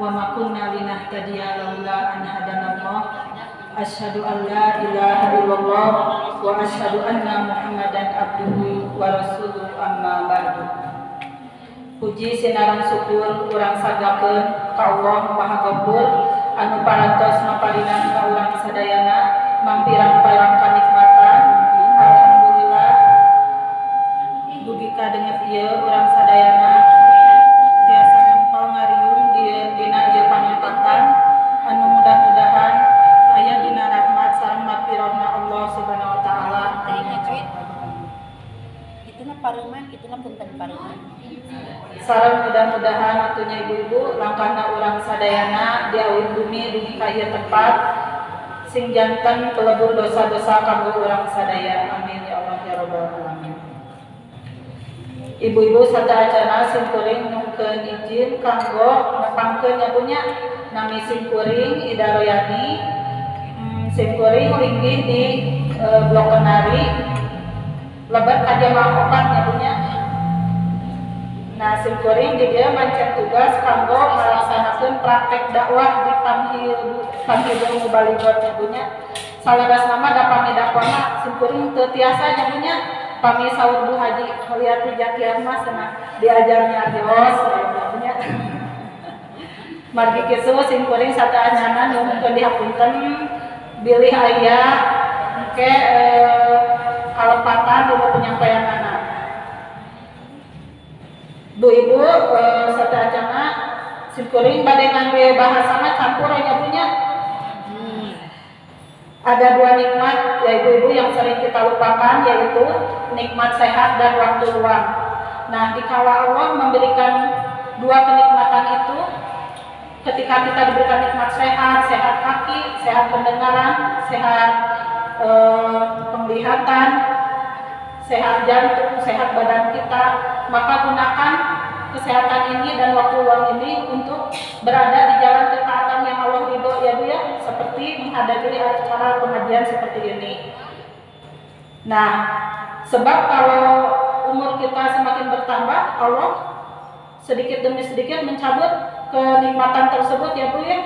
wa ma kunna linahtadiya laula an hadanallah. Asyhadu an la ilaha illallah wa asyhadu anna Muhammadan abduhu wa rasuluhu amma ba'du. Puji sinaran syukur urang sagakeun ka Allah Maha Ghaffur anu parantos maparingan ka urang sadayana mampirang-pirang kanikmatan. Alhamdulillah dugi kadenget ieu urang sadayana tiasa ngempal ngariung dina ieu panyempatan anu mudah-mudahan aya dina rahmat sareng magfirahna Allah Subhanahu wa taala. Ituna pareman, ituna punten pareman. Sareng mudah-mudahan atunya ibu-ibu langkahna urang sadayana di awit bumi dugi ka ieu tempat sing janten pelebur dosa-dosa kanggo urang sadaya. Amin ya Allah ya rabbal alamin. Ibu-ibu sadayana simkuring nukeun izin kanggo nepangkeun nyabunya nami simkuring Ida Royani. Simkuring linggih di Blok Kenari lebat ka jamaah 4 nyabunya. Nah, simkuring di dia mancing tugas kanggo melaksanakeun praktek dakwah di Panghidul Mubalighot nyabunya. Salaras nama da pami dakwahna simkuring teu tiasa nyabunya. Pami saur Bu Haji Kholiati Jakian mas cenah diajarnya dios nyabunya. Margi kitu simkuring sataanyana nuhunkeun dihapunten bilih aya engke kalepatan dulu penyampaianana. Bu Ibu sadayana simkuring bade ngangge bahasana campur nya punya. Ada dua nikmat ya ibu-ibu yang sering kita lupakan, yaitu nikmat sehat dan waktu luang. Nah, dikala Allah memberikan dua kenikmatan itu, ketika kita diberikan nikmat sehat, sehat kaki, sehat pendengaran, sehat penglihatan, sehat jantung, sehat badan kita, maka gunakan kesehatan ini dan waktu luang ini untuk berada di jalan ketaatan yang Allah ridho ya Bu ya, seperti menghadiri acara pengajian seperti ini. Nah, sebab kalau umur kita semakin bertambah, Allah sedikit demi sedikit mencabut kenikmatan tersebut ya Bu ya.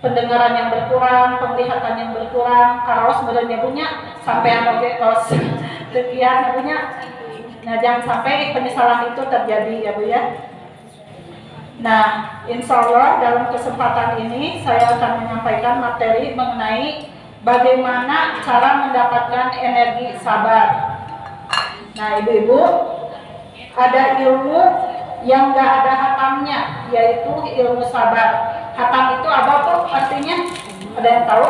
Pendengaran yang berkurang, penglihatan yang berkurang, karaos badannya punya sampai oge tos sekian punya. Nah, jangan sampai penyesalan itu terjadi ya Bu ya. Nah, insya Allah dalam kesempatan ini saya akan menyampaikan materi mengenai bagaimana cara mendapatkan energi sabar. Nah, ibu-ibu, ada ilmu yang gak ada hatamnya, yaitu ilmu sabar. Hatam itu apa tuh artinya? Ada yang tahu?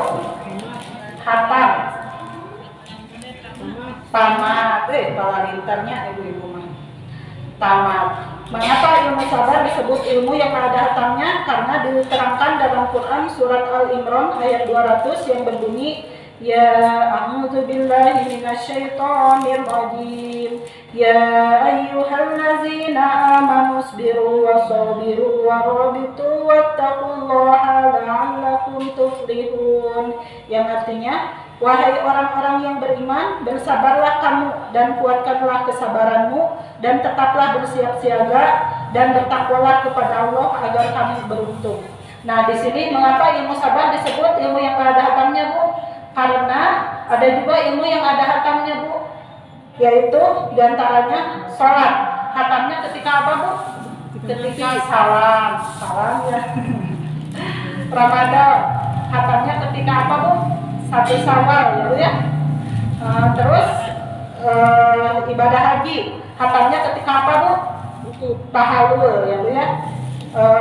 Hatam tamat, palalintarnya ibu-ibu mah. Tamat. Mengapa ilmu sabar disebut ilmu yang ada hatamnya? Karena diterangkan dalam Quran surat Al-Imran ayat 200 yang berbunyi, ya a'udzu billahi minasyaitonir rajim. Ya ayyuhallazina amanu sabiru wasabiru warabitu wattaqullaha la'allakum tuflihun. Yang artinya, wahai orang-orang yang beriman, bersabarlah kamu dan kuatkanlah kesabaranmu dan tetaplah bersiap siaga dan bertakwalah kepada Allah agar kamu beruntung. Nah, di sini mengapa ilmu sabar disebut ilmu yang ada hatamnya Bu? Karena ada juga ilmu yang ada hatamnya Bu, yaitu diantaranya sholat. Hatamnya ketika apa Bu? Ketika salam ya. Ramadan. Hatamnya ketika apa Bu? 1 Syawal ya Bu ya. Terus ibadah haji, hatamnya ketika apa Bu? Tahalul ya Bu ya.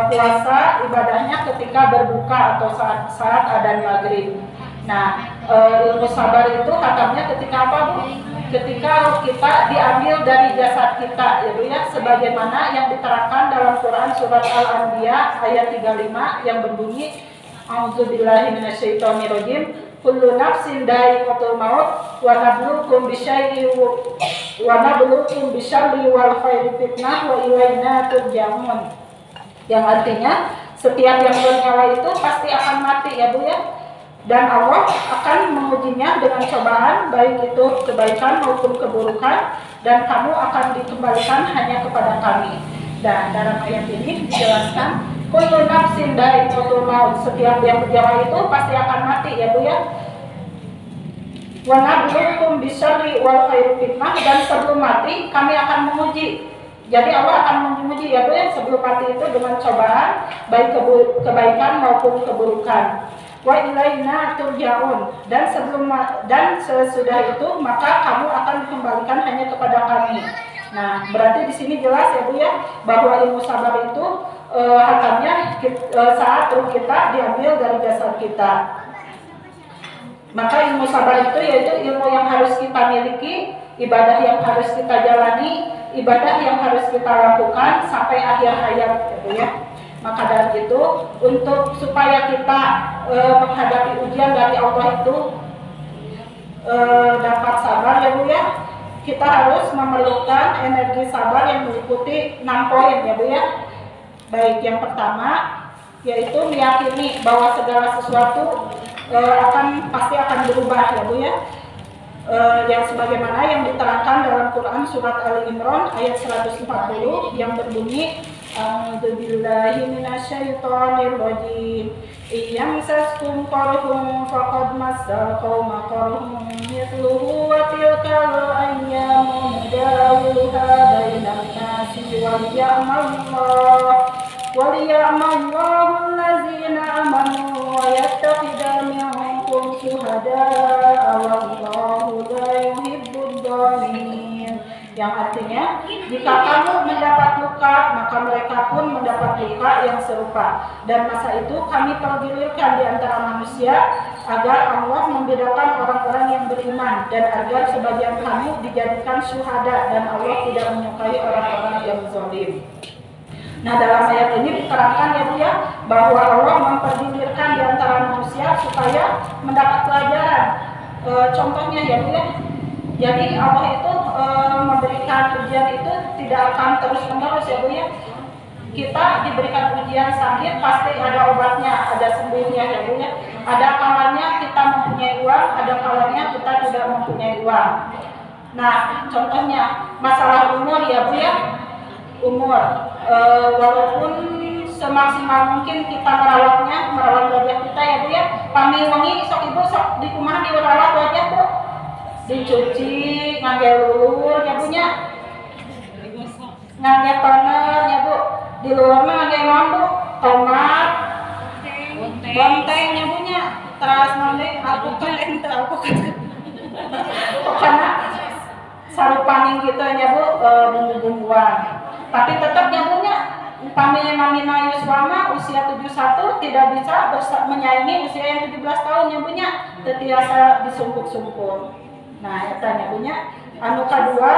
Puasa ibadahnya ketika berbuka atau saat adzan maghrib. Nah, ilmu sabar itu hatamnya ketika apa Bu? Ketika roh kita diambil dari jasad kita ya Bu ya, sebagaimana yang diterangkan dalam Quran surat Al-Anbiya ayat 35 yang berbunyi, a'udzubillahi minasyaitonirrajim, kullu nafsin dha'iqatul maut wa nabluukum bisyarri wal khairi fitnah wa ilaina turja'un. Yang artinya setiap yang bernyawa itu pasti akan mati ya Bu ya. Dan Allah akan mengujinya dengan cobaan, baik itu kebaikan maupun keburukan, dan kamu akan dikembalikan hanya kepada kami. Dan dalam ayat ini dijelaskan Kullu nafsin dha'iqatul maut, setiap yang berjalan itu pasti akan mati ya Bu ya. Wa nabluukum bisyarri wal khairi fitnah, dan sebelum mati kami akan menguji. Jadi Allah akan menguji ya Bu ya, sebelum mati itu dengan cobaan baik kebaikan maupun keburukan. Wa ilaina turja'un, dan sesudah itu maka kamu akan dikembalikan hanya kepada kami. Nah, berarti di sini jelas ya Bu ya bahwa ilmu sabar itu hakikatnya saat ruh kita diambil dari jasad kita. Maka ilmu sabar itu yaitu ilmu yang harus kita miliki, ibadah yang harus kita jalani, ibadah yang harus kita lakukan sampai akhir hayat gitu ya. Maka dari itu untuk supaya kita menghadapi ujian dari Allah itu dapat sabar ya Bu ya, kita harus memerlukan energi sabar yang meliputi 6 poin ya Bu ya. Baik, yang pertama yaitu meyakini bahwa segala sesuatu pasti akan berubah ya Bu ya. Yang sebagaimana yang diterangkan dalam Quran surat Ali Imran ayat 140 yang berbunyi A'udzubillahi minasyaitonir rajim. Iyamsaskum qarhum faqad massal qauma qarhum mithluhu wa tilkal ayyamu nudawiluha bainan nasi waliya'mallahu allazina amanu wa yattakhidha minkum syuhada'a wallahu la yuhibbud dhalimin. Yang artinya, jika kamu mendapat luka, maka mereka pun mendapat luka yang serupa. Dan masa itu kami pergilirkan di antara manusia agar Allah membedakan orang-orang yang beriman dan agar sebagian kamu dijadikan syuhada, dan Allah tidak menyukai orang-orang yang zalim. Nah, dalam ayat ini diterangkan ya Bu ya bahwa Allah mempergilirkan di antara manusia supaya mendapat pelajaran. Contohnya ya Bu ya. Jadi Allah itu memberikan ujian itu tidak akan terus-menerus ya Bu ya. Kita diberikan ujian sakit pasti ada obatnya, ada sembuhnya ya Bu ya. Ada kalanya kita mempunyai uang, ada kalanya kita tidak mempunyai uang. Nah, contohnya masalah umur ya Bu ya. Umur, walaupun semaksimal mungkin kita merawat wajah kita ya Bu ya. Pami wengi sok ibu sok di rumah dirawat wajah Bu, dicuci, ngangge lulur ya Bu nya, ngangge toner ya Bu, di luar mah ngangge ngombu, tomat, bonteng ya Bu nya, terus ngangge alpukat, pokoknya sarupaning gitu ya Bu, bumbu-bumbuan. Tapi tetap nyambungnya Pamina Yuswama usia 71 tidak bisa menyaingi usia yang 17 tahun nyambungnya, terbiasa disumpuk-sumpuk. Nah, itu nyambungnya. Anu kedua,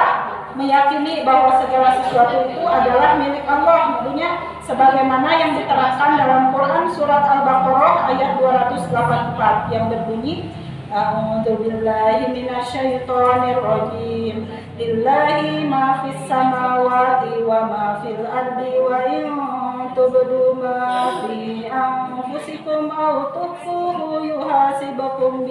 meyakini bahwa segala sesuatu itu adalah milik Allah, nyambungnya sebagaimana yang diterangkan dalam Quran surat Al-Baqarah ayat 284 yang berbunyi A'udzubillahi minasyaitonir rajim. Lillahi ma fis samawati wa ma fil ardi wa in tubdu ma fi anfusikum aw tukhfuhu yuhasibukum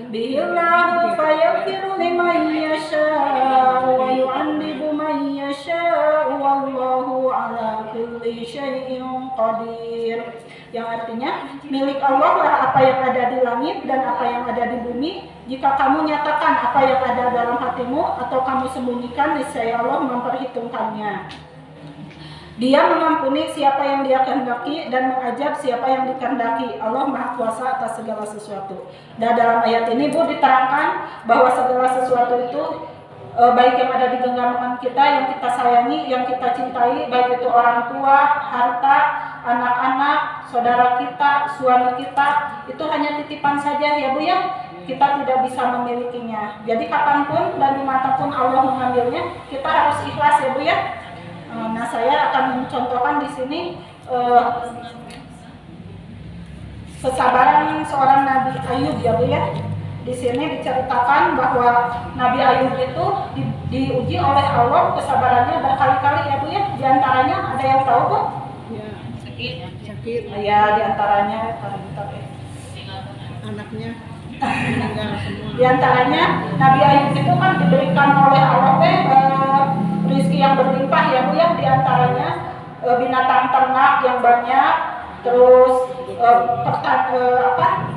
bihillahu fayaghfiru liman yasha'u wa yu'adzibu man yasha'u wallahu ala kulli syai'in qadir. Yang artinya milik Allah lah apa yang ada di langit dan apa yang ada di bumi. Jika kamu nyatakan apa yang ada dalam hatimu atau kamu sembunyikan, niscaya Allah memperhitungkannya. Dia mengampuni siapa yang Dia kehendaki dan mengazab siapa yang dikehendaki. Allah Maha Kuasa atas segala sesuatu. Dan dalam ayat ini Bu diterangkan bahwa segala sesuatu itu baik yang ada di genggaman kita, yang kita sayangi, yang kita cintai, baik itu orang tua, harta, anak-anak, saudara kita, suami kita, itu hanya titipan saja ya Bu ya. Kita tidak bisa memilikinya. Jadi kapanpun dan dimanapun Allah mengambilnya, kita harus ikhlas ya Bu ya. Nah, saya akan mencontohkan di sini kesabaran seorang Nabi Ayub ya Bu ya. Di sini diceritakan bahwa Nabi Ayub itu diuji oleh Allah kesabarannya berkali-kali ya Bu ya. Di antaranya ada yang tahu Bu? Ya, sakit. Ya, di antaranya Anaknya meninggal semua. Di antaranya Nabi Ayub itu kan diberikan oleh Allah rezeki yang berlimpah ya Bu ya. Di antaranya binatang ternak yang banyak, terus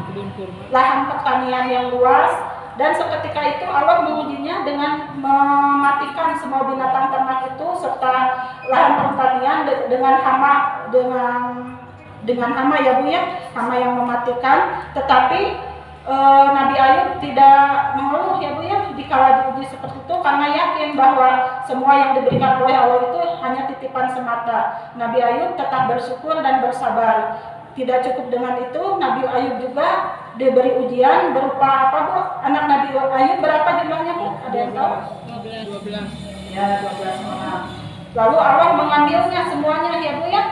Kebun kurma. lahan pertanian yang luas, dan seketika itu Allah mengujinya dengan mematikan semua binatang ternak itu serta lahan pertanian dengan hama ya Bu ya, hama yang mematikan. Tetapi Nabi Ayub tidak mengeluh ya Bu ya dikala diuji seperti itu, karena yakin bahwa semua yang diberikan oleh Allah itu hanya titipan semata. Nabi Ayub tetap bersyukur dan bersabar. Tidak cukup dengan itu, Nabi Ayub juga diberi ujian berupa apa Bu? Anak Nabi Ayub berapa jumlahnya Bu? Ada yang tahu? 12. Ya, 12 orang. Lalu Allah mengambilnya semuanya ya Bu ya.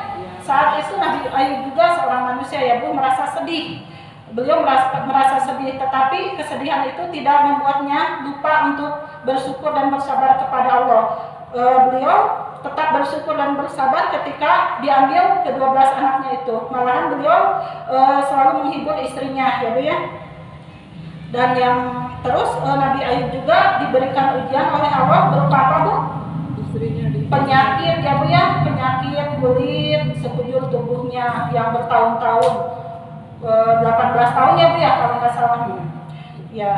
Saat itu Nabi Ayub juga seorang manusia ya Bu, merasa sedih. Beliau merasa sedih, tetapi kesedihan itu tidak membuatnya lupa untuk bersyukur dan bersabar kepada Allah. Beliau tetap bersyukur dan bersabar ketika diambil ke-12 anaknya itu. Malahan beliau selalu menghibur istrinya ya Bu ya. Dan yang terus Nabi Ayub juga diberikan ujian oleh Allah berupa apa Bu? Istrinya di Penyakit ya Bu ya, penyakit kulit sekujur tubuhnya yang bertahun-tahun, 18 tahun ya Bu ya kalau nggak salah. Ya.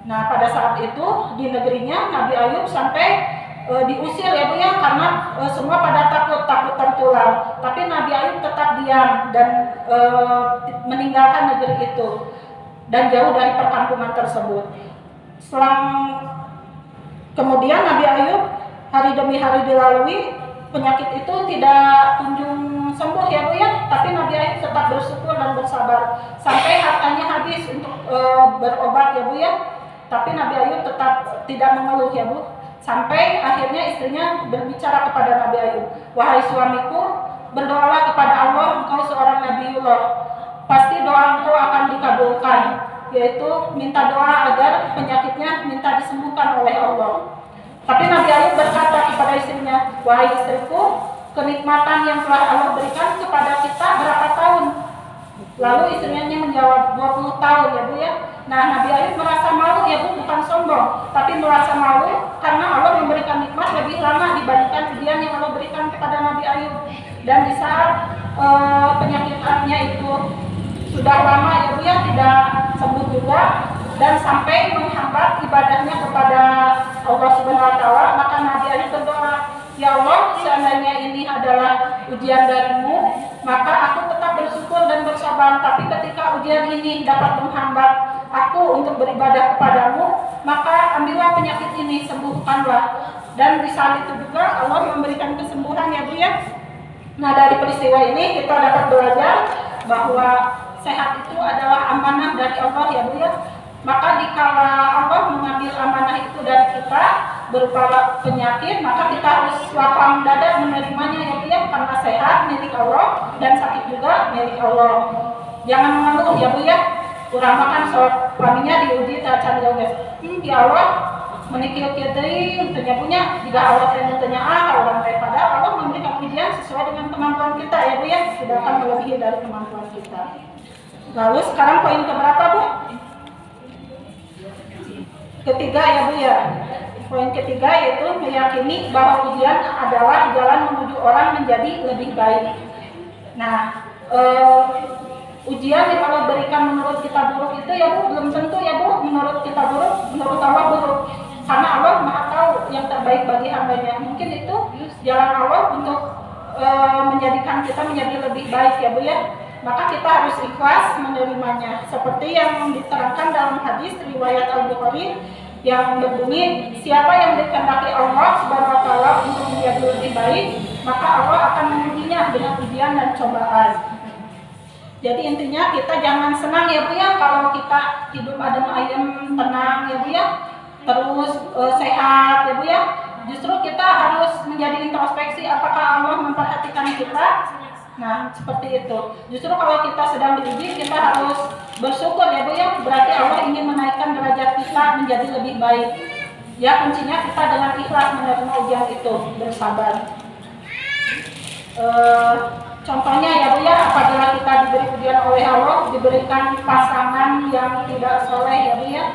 Nah pada saat itu di negerinya Nabi Ayub sampai diusir ya Bu ya, karena semua pada takut tertular. Tapi Nabi Ayub tetap diam dan meninggalkan negeri itu dan jauh dari perkampungan tersebut. Kemudian Nabi Ayub hari demi hari dilalui, penyakit itu tidak kunjung sembuh ya Bu ya, tapi Nabi Ayub tetap bersyukur dan bersabar sampai hartanya habis untuk berobat ya Bu ya. Tapi Nabi Ayub tetap tidak mengeluh ya Bu. Sampai akhirnya istrinya berbicara kepada Nabi Ayub, "Wahai suamiku, berdoalah kepada Allah, engkau seorang Nabiullah. Pasti doa engkau akan dikabulkan." Yaitu minta doa agar penyakitnya minta disembuhkan oleh Allah. Tapi Nabi Ayub berkata kepada istrinya, "Wahai istriku, kenikmatan yang telah Allah berikan kepada kita berapa tahun?" Lalu istrinya menjawab, 20 tahun ya Bu ya. Nah Nabi Ayub merasa malu ya Bu, bukan sombong, tapi merasa malu karena Allah memberikan nikmat lebih lama dibandingkan ujian yang Allah berikan kepada Nabi Ayub. Dan di saat penyakitnya itu sudah lama ya Bu ya tidak sembuh juga, dan sampai menghambat ibadahnya kepada Allah Subhanahu wa taala, maka Nabi Ayub berdoa, "Ya Allah, seandainya ini adalah ujian darimu, maka aku tetap bersyukur dan bersabar. Tapi ketika ujian ini dapat menghambat aku untuk beribadah kepadamu, maka ambillah penyakit ini, sembuhkanlah." Dan di saat itu juga Allah memberikan kesembuhan ya Bu ya. Nah dari peristiwa ini kita dapat belajar bahwa sehat itu adalah amanah dari Allah ya Bu ya. Maka dikala Allah mengambil amanah itu dari kita berupa penyakit, maka kita harus lapang dada menerimanya ya Bu ya, karena sehat milik Allah dan sakit juga milik Allah. Jangan mengeluh ya Bu ya. Kurang makan suaminya diuji tacan jauh guys. Ya Allah menikil kitri tanya punya jika Allah yang tanya orang daripada Allah memberikan ujian sesuai dengan kemampuan kita ya Bu ya, tidak akan melebihi dari kemampuan kita. Lalu sekarang poin keberapa Bu? Ketiga ya Bu ya. Poin ketiga yaitu meyakini bahwa ujian adalah jalan menuju orang menjadi lebih baik. Nah, ujian yang Allah berikan menurut kita buruk itu ya Bu, belum tentu ya Bu menurut kita buruk, menurut Allah buruk. Karena Allah Maha tahu yang terbaik bagi hambanya. Mungkin itu jalan Allah untuk menjadikan kita menjadi lebih baik ya Bu ya. Maka kita harus ikhlas menerimanya. Seperti yang diterangkan dalam hadis riwayat Al-Bukhari yang berbunyi, siapa yang dikehendaki Allah Subhanahu wa taala untuk menjadi lebih baik, maka Allah akan mengujinya dengan ujian dan cobaan. Jadi intinya kita jangan senang ya Bu ya kalau kita hidup adem ayem tenang ya Bu ya, terus sehat ya Bu ya. Justru kita harus menjadi introspeksi apakah Allah memperhatikan kita. Nah seperti itu. Justru kalau kita sedang diuji kita harus bersyukur ya Bu ya. Berarti Allah ingin menaikkan derajat kita menjadi lebih baik. Ya kuncinya kita dengan ikhlas menerima ujian itu, bersabar. Contohnya ya Bu ya, apabila kita diberi ujian oleh Allah, diberikan pasangan yang tidak soleh ya Bu ya.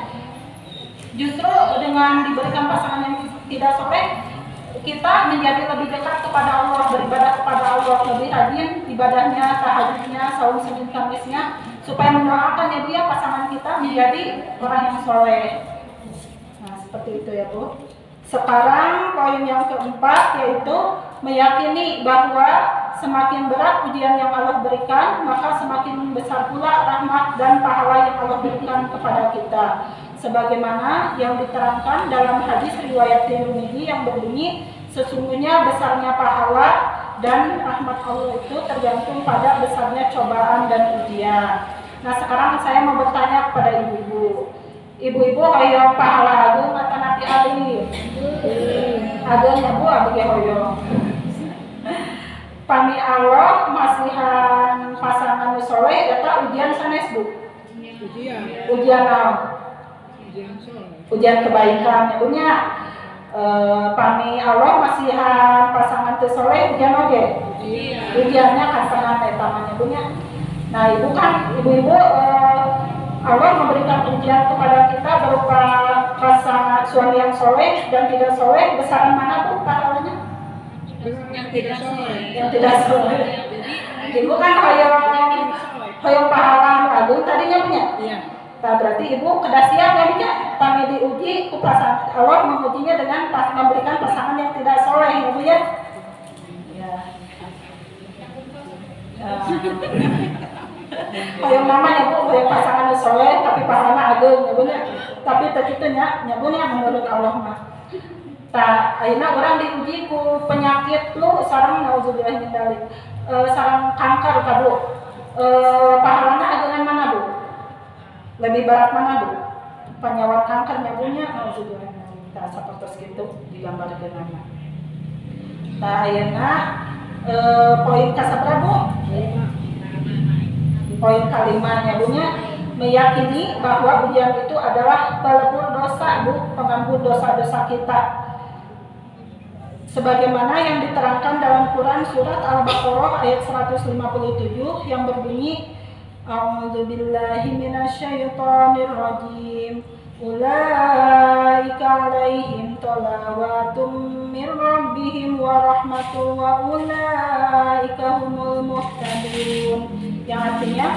Justru dengan diberikan pasangan yang tidak soleh, kita menjadi lebih dekat kepada Allah, beribadah kepada Allah. rajin ibadahnya, tahajudnya, saum Senin Kamisnya, supaya mendoakan ya Bu ya pasangan kita menjadi orang yang soleh. Nah seperti itu ya Bu. Sekarang poin yang keempat yaitu meyakini bahwa semakin berat ujian yang Allah berikan, maka semakin besar pula rahmat dan pahala yang Allah berikan kepada kita. Sebagaimana yang diterangkan dalam hadis riwayat Tirmidzi yang berbunyi, sesungguhnya besarnya pahala dan rahmat Allah itu tergantung pada besarnya cobaan dan ujian. Nah sekarang saya mau bertanya kepada ibu-ibu. Ibu-ibu hoyong pahala agung atau nabi ali? Agung ya Bu, abdi hoyong. Pami Allah masihan pasangan soleh eta ujian sanes Bu. Ujian naon? Ujian kebaikan ya Bu nya. Pami Allah masihan pasangan teu soleh ujian oge. Ujiannya pasangan eta mah Bu nya. Nah, ibu-ibu Allah memberikan ujian kepada kita berupa pasangan suami yang soleh dan tidak soleh, besaran mana Bu pahalanya? Yang tidak soleh. Yang tidak soleh. Ibu kan hoyong pahala agung tadinya punya. Iya. Nah, berarti ibu kedasian ya punya. Kami diuji ku pasangan Allah mengujinya dengan memberikan pasangan yang tidak soleh ya Bu ya. Ya. Hoyong namanya Bu, hoyong pasangan soleh tapi pahala agung ya Bu nya. Tapi begitu nya Bu nya menurut Allah mah. Tah ayeuna urang diuji ku penyakit flu sareng nauzubillah min dzalik. Sareng kanker ka Bu. Pahalana ageungan mana Bu? Lebih berat mana Bu? Penyawat kankernya Bu nya nauzubillah min dzalik. Tah sapertos kitu digambarkeun nama. Tah ayeuna poin kasabra Bu? Poin kalimanya Bu nya meyakini bahwa ujian itu adalah pelebur dosa Bu, pengampun dosa-dosa kita. Sebagaimana yang diterangkan dalam Quran surat Al-Baqarah ayat 157 yang berbunyi A'udzubillahi minasyaitonir rajim. Ulaika alaihim talawatum mir rabbihim wa rahmatun wa ulaika humul muhtadun. Yang artinya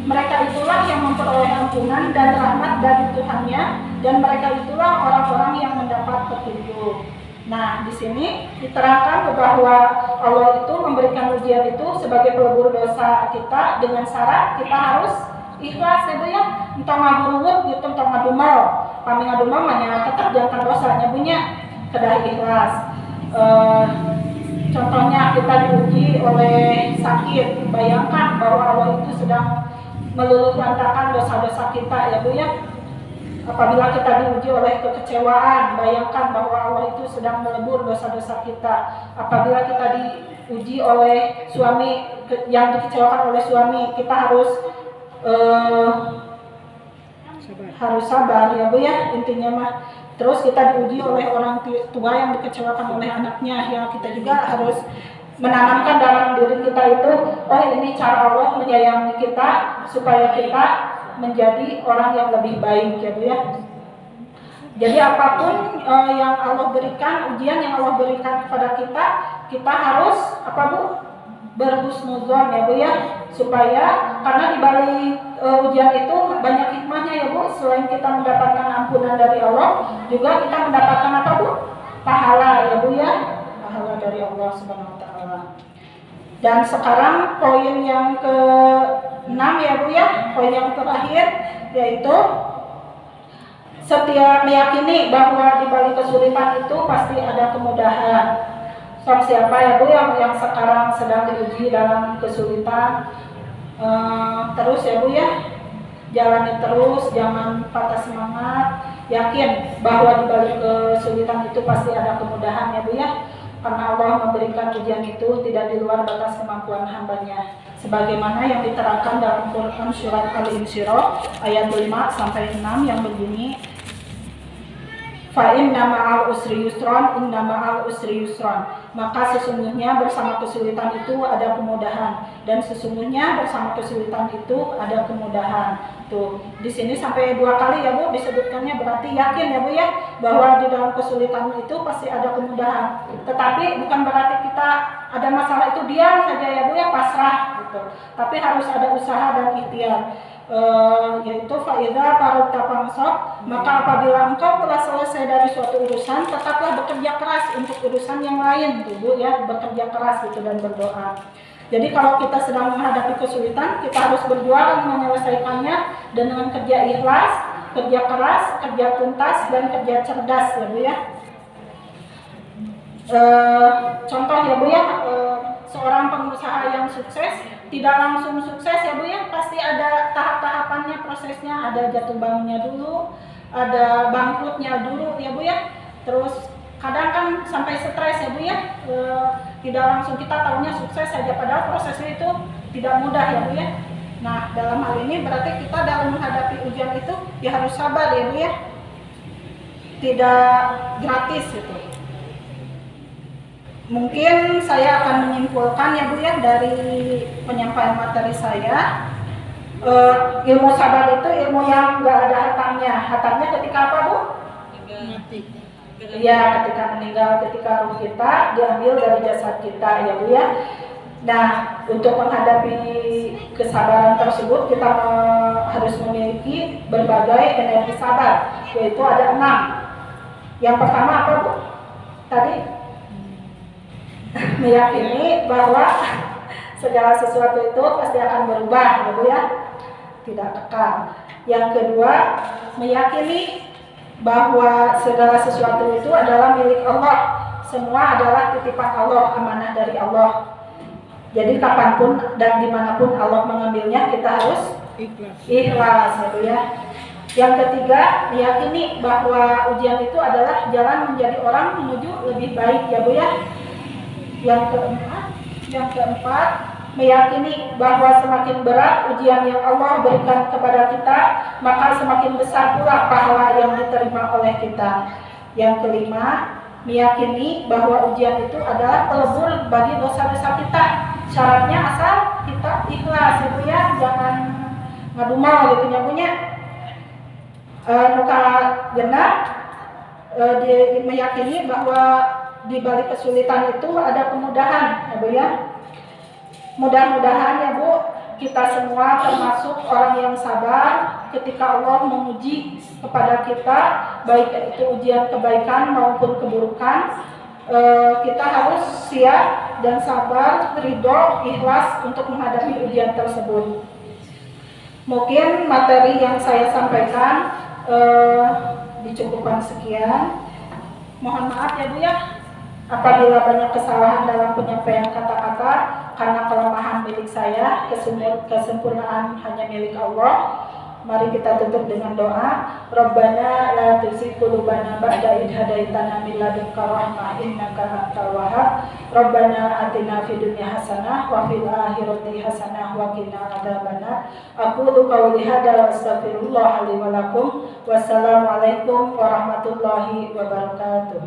mereka itulah yang memperoleh ampunan dan rahmat dari Tuhannya dan mereka itulah orang-orang yang mendapat petunjuk. Nah, di sini diterangkan bahwa Allah itu memberikan ujian itu sebagai pelebur dosa kita dengan syarat kita harus ikhlas ya Bu ya. Entah ngaburuwut gitu, entah ngadumel. Kami ngadumel mah tetap jangan dosanya punya kedah ikhlas. Contohnya kita diuji oleh sakit, bayangkan bahwa Allah itu sedang meluluh lantakan dosa-dosa kita ya Bu ya. Apabila kita diuji oleh kekecewaan, bayangkan bahwa Allah itu sedang melebur dosa-dosa kita. Apabila kita diuji oleh suami yang dikecewakan oleh suami, kita harus sabar ya Bu ya, intinya mah. Terus kita diuji oleh orang tua yang dikecewakan oleh anaknya, ya kita juga harus menanamkan dalam diri kita itu, oh ini cara Allah menyayangi kita supaya kita menjadi orang yang lebih baik ya Bu ya. Jadi apapun yang Allah berikan, ujian yang Allah berikan kepada kita, kita harus apa Bu? Berhusnuzon ya Bu ya, supaya karena di balik ujian itu banyak hikmahnya ya Bu. Selain kita mendapatkan ampunan dari Allah, juga kita mendapatkan apa Bu? Pahala ya Bu ya, pahala dari Allah Subhanahu wa taala. Dan sekarang poin yang ke-6 ya Bu ya, poin yang terakhir yaitu setiap meyakini bahwa di balik kesulitan itu pasti ada kemudahan. Sok siapa ya Bu yang sekarang sedang diuji dalam kesulitan, terus ya Bu ya, jalani terus, jangan patah semangat, yakin bahwa di balik kesulitan itu pasti ada kemudahan ya Bu ya. Karena Allah memberikan ujian itu tidak di luar batas kemampuan hambanya. Sebagaimana yang diterangkan dalam Quran surat Al-Insyirah ayat 5 sampai 6 yang berbunyi, fa inna ma'al usri yusron, inna ma'al usri yusron. maka sesungguhnya bersama kesulitan itu ada kemudahan, dan sesungguhnya bersama kesulitan itu ada kemudahan. Tuh, di sini sampai 2 kali ya Bu disebutkannya, berarti yakin ya Bu ya bahwa di dalam kesulitan itu pasti ada kemudahan. Tetapi bukan berarti kita ada masalah itu diam saja ya Bu ya, pasrah gitu. Tapi harus ada usaha dan ikhtiar. Yaitu faida parutta fansab, maka apabila engkau telah selesai dari suatu urusan, tetaplah bekerja keras untuk urusan yang lain tuh Bu ya, bekerja keras gitu dan berdoa. Jadi kalau kita sedang menghadapi kesulitan, kita harus berjuang menyelesaikannya dengan kerja ikhlas, kerja keras, kerja tuntas, dan kerja cerdas ya Bu ya. Contoh ya Bu ya, seorang pengusaha yang sukses tidak langsung sukses ya Bu ya, pasti ada tahap-tahapannya, prosesnya, ada jatuh bangunnya dulu, ada bangkrutnya dulu ya Bu ya. Terus kadang kan sampai stres ya Bu ya, tidak langsung kita tahunya sukses saja, padahal prosesnya itu tidak mudah ya Bu ya. Nah dalam hal ini berarti kita dalam menghadapi ujian itu ya harus sabar ya Bu ya, tidak gratis gitu. Mungkin saya akan menyimpulkan ya Bu ya dari penyampaian materi saya, ilmu sabar itu ilmu yang nggak ada hatangnya. Hatangnya ketika apa Bu? Mati. Iya, ketika meninggal, ketika ruh kita diambil dari jasad kita ya Bu ya. Nah, untuk menghadapi kesabaran tersebut kita harus memiliki berbagai energi sabar, yaitu ada 6. Yang pertama apa Bu? Tadi meyakini bahwa segala sesuatu itu pasti akan berubah ya Bu ya, tidak kekal. Yang kedua, meyakini bahwa segala sesuatu itu adalah milik Allah, semua adalah titipan Allah, amanah dari Allah. Jadi kapanpun dan dimanapun Allah mengambilnya, kita harus ikhlas ya Bu ya. Yang ketiga, meyakini bahwa ujian itu adalah jalan menjadi orang menuju lebih baik ya Bu ya. Yang keempat, meyakini bahwa semakin berat ujian yang Allah berikan kepada kita, maka semakin besar pula pahala yang diterima oleh kita. Yang kelima, meyakini bahwa ujian itu adalah pelebur bagi dosa-dosa kita. Syaratnya asal kita ikhlas itu ya, jangan ngadumel gitu nyamunya. Nuka genap, meyakini bahwa di balik kesulitan itu ada kemudahan ya Bu ya. Mudah-mudahan ya Bu, kita semua termasuk orang yang sabar ketika Allah menguji kepada kita, baik itu ujian kebaikan maupun keburukan. Kita harus siap dan sabar, ridho, ikhlas untuk menghadapi ujian tersebut. Mungkin materi yang saya sampaikan dicukupkan sekian. Mohon maaf ya Bu ya apabila banyak kesalahan dalam penyampaian kata-kata, karena kelemahan milik saya, kesempurnaan hanya milik Allah. Mari kita tutup dengan doa. Rabbana la tuzigh qulubana ba'da idh hadaitana min ladunka rahmah innaka antal wahhab. Rabbana atina fid dunya hasanah wa fil akhirati hasanah wa qina adzabannar. Aqulu qouli hadza wa astaghfirullah li wa lakum. Wassalamualaikum warahmatullahi wabarakatuh.